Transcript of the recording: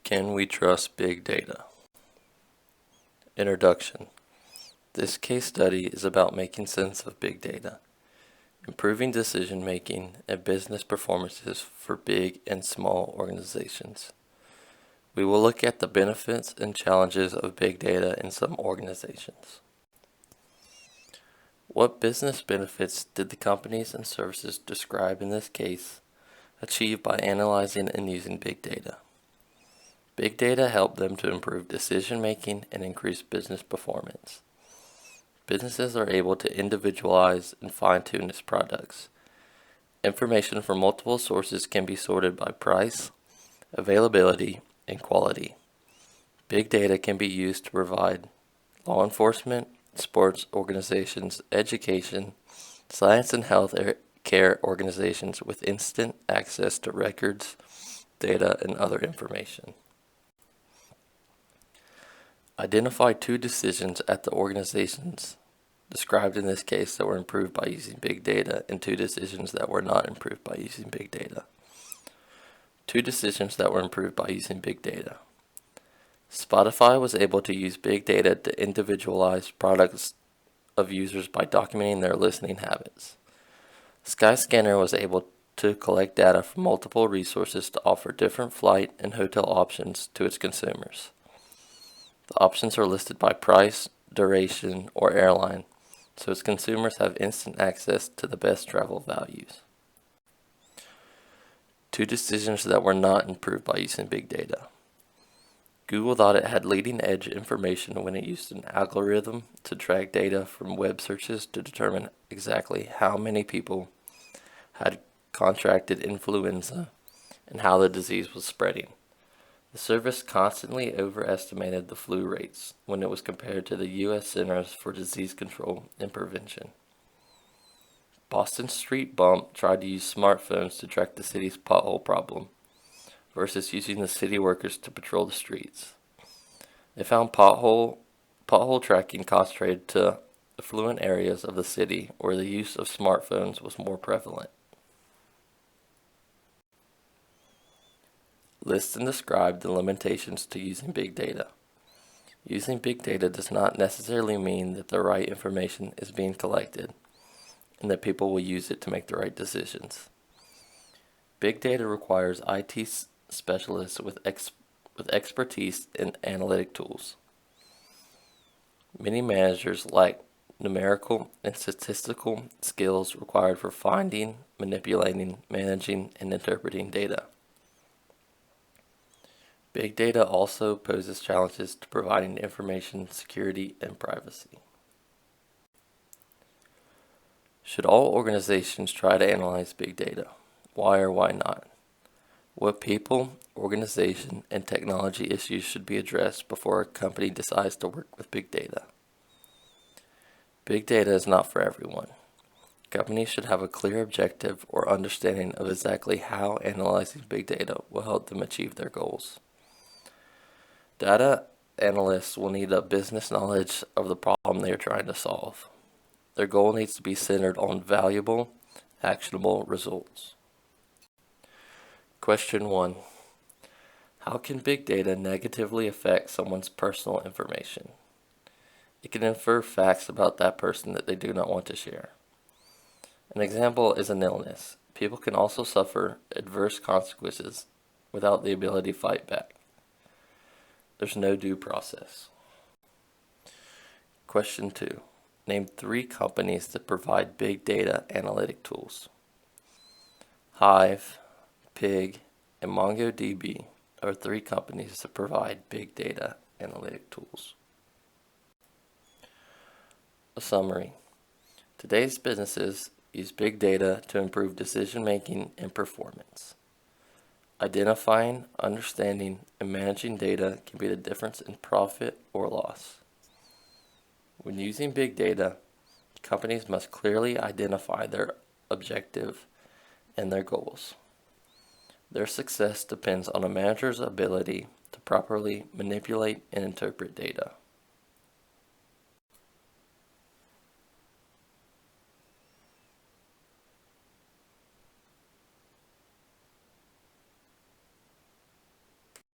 Can we trust big data? Introduction. This case study is about making sense of big data, improving decision making and business performances for big and small organizations. We will look at the benefits and challenges of big data in some organizations. What business benefits did the companies and services described in this case achieve by analyzing and using big data? Big data helped them to improve decision making and increase business performance. Businesses are able to individualize and fine-tune its products. Information from multiple sources can be sorted by price, availability, and quality. Big data can be used to provide law enforcement, sports organizations, education, science and health care organizations with instant access to records, data, and other information. Identify 2 decisions at the organizations described in this case that were improved by using big data and 2 decisions that were not improved by using big data. 2 decisions that were improved by using big data. Spotify was able to use big data to individualize products of users by documenting their listening habits. Skyscanner was able to collect data from multiple resources to offer different flight and hotel options to its consumers. The options are listed by price, duration, or airline, so its consumers have instant access to the best travel values. 2 decisions that were not improved by using big data. Google thought it had leading-edge information when it used an algorithm to track data from web searches to determine exactly how many people had contracted influenza and how the disease was spreading. The service constantly overestimated the flu rates when it was compared to the U.S. Centers for Disease Control and Prevention. Boston Street Bump tried to use smartphones to track the city's pothole problem versus using the city workers to patrol the streets. They found pothole tracking concentrated to affluent areas of the city where the use of smartphones was more prevalent. List and describe the limitations to using big data. Using big data does not necessarily mean that the right information is being collected and that people will use it to make the right decisions. Big data requires IT specialists with expertise in analytic tools. Many managers lack numerical and statistical skills required for finding, manipulating, managing, and interpreting data. Big data also poses challenges to providing information security and privacy. Should all organizations try to analyze big data? Why or why not? What people, organization, and technology issues should be addressed before a company decides to work with big data? Big data is not for everyone. Companies should have a clear objective or understanding of exactly how analyzing big data will help them achieve their goals. Data analysts will need a business knowledge of the problem they are trying to solve. Their goal needs to be centered on valuable, actionable results. Question 1. How can big data negatively affect someone's personal information? It can infer facts about that person that they do not want to share. An example is an illness. People can also suffer adverse consequences without the ability to fight back. There's no due process. Question 2. Name 3 companies that provide big data analytic tools. Hive, Pig, and MongoDB are 3 companies that provide big data analytic tools. A summary. Today's businesses use big data to improve decision making and performance. Identifying, understanding, and managing data can be the difference in profit or loss. When using big data, companies must clearly identify their objective and their goals. Their success depends on a manager's ability to properly manipulate and interpret data.